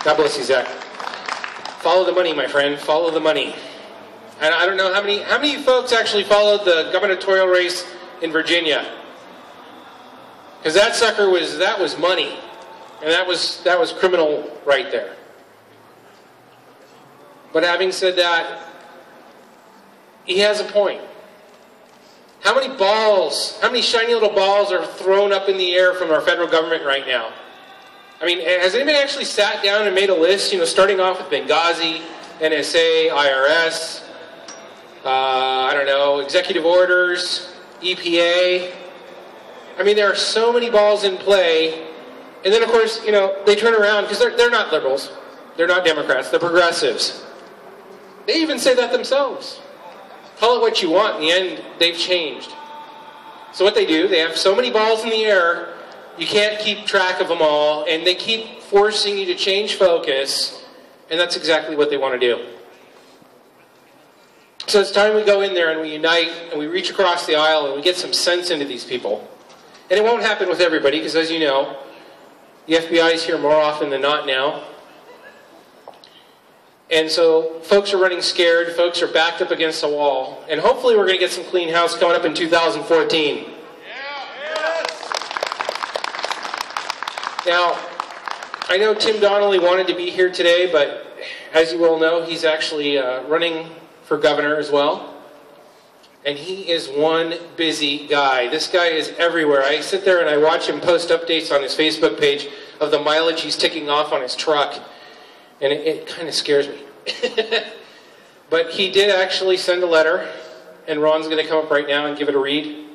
God bless you, Zach. Follow the money, my friend. Follow the money. And I don't know how many folks actually followed the gubernatorial race in Virginia. Because that sucker was money. And that was criminal right there. But having said that, he has a point. How many shiny little balls are thrown up in the air from our federal government right now? I mean, has anybody actually sat down and made a list, starting off with Benghazi, NSA, IRS, I don't know, executive orders, EPA? I mean, there are so many balls in play. And then, of course, they turn around, because they're not liberals. They're not Democrats. They're progressives. They even say that themselves. Call it what you want. In the end, they've changed. So what they do, they have so many balls in the air, you can't keep track of them all, and they keep forcing you to change focus, and that's exactly what they want to do. So it's time we go in there and we unite, and we reach across the aisle, and we get some sense into these people. And it won't happen with everybody, because as you know, the FBI is here more often than not now. And so folks are running scared, folks are backed up against the wall, and hopefully we're going to get some clean house coming up in 2014. Now, I know Tim Donnelly wanted to be here today, but as you well know, he's actually running for governor as well. And he is one busy guy. This guy is everywhere. I sit there and I watch him post updates on his Facebook page of the mileage he's ticking off on his truck. And it kind of scares me. But he did actually send a letter, and Ron's going to come up right now and give it a read.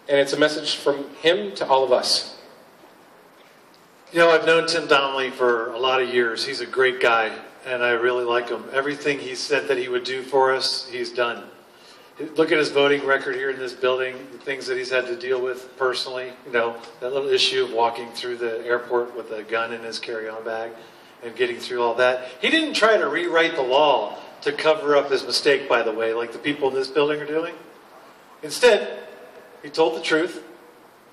And it's a message from him to all of us. I've known Tim Donnelly for a lot of years. He's a great guy, and I really like him. Everything he said that he would do for us, he's done. Look at his voting record here in this building, the things that he's had to deal with personally. That little issue of walking through the airport with a gun in his carry-on bag and getting through all that. He didn't try to rewrite the law to cover up his mistake, by the way, like the people in this building are doing. Instead, he told the truth,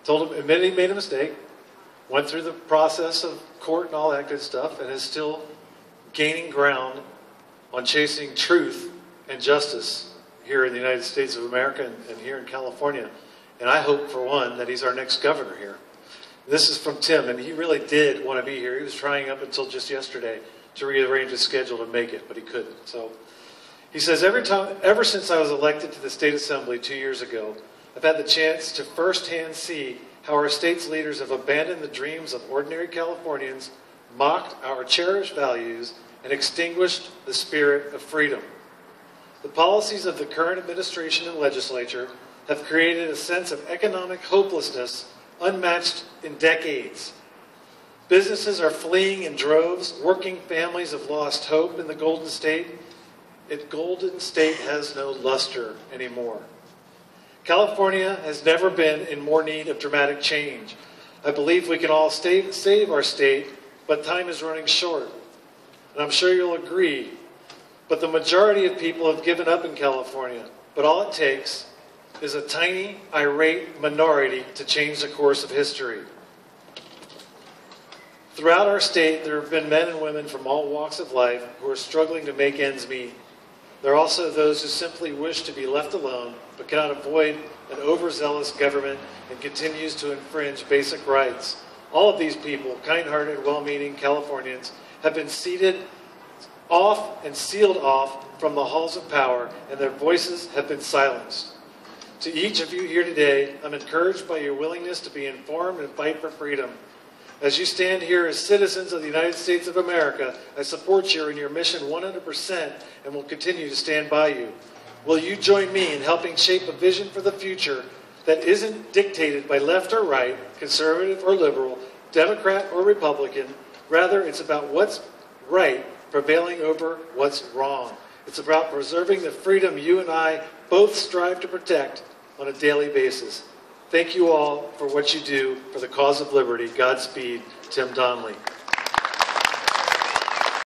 admitted he made a mistake, went through the process of court and all that good stuff, and is still gaining ground on chasing truth and justice here in the United States of America and here in California. And I hope, for one, that he's our next governor here. This is from Tim, and he really did want to be here. He was trying up until just yesterday to rearrange his schedule to make it, but he couldn't. So he says, ever since I was elected to the State Assembly 2 years ago, I've had the chance to firsthand see how our state's leaders have abandoned the dreams of ordinary Californians, mocked our cherished values, and extinguished the spirit of freedom. The policies of the current administration and legislature have created a sense of economic hopelessness unmatched in decades. Businesses are fleeing in droves. Working families have lost hope in the Golden State. Golden State has no luster anymore. California has never been in more need of dramatic change. I believe we can all save our state, but time is running short. And I'm sure you'll agree. But the majority of people have given up in California. But all it takes is a tiny, irate minority to change the course of history. Throughout our state, there have been men and women from all walks of life who are struggling to make ends meet. There are also those who simply wish to be left alone, but cannot avoid an overzealous government and continues to infringe basic rights. All of these people, kind-hearted, well-meaning Californians, have been seated off and sealed off from the halls of power, and their voices have been silenced. To each of you here today, I'm encouraged by your willingness to be informed and fight for freedom. As you stand here as citizens of the United States of America, I support you in your mission 100% and will continue to stand by you. Will you join me in helping shape a vision for the future that isn't dictated by left or right, conservative or liberal, Democrat or Republican? Rather, it's about what's right prevailing over what's wrong. It's about preserving the freedom you and I both strive to protect on a daily basis. Thank you all for what you do for the cause of liberty. Godspeed, Tim Donnelly.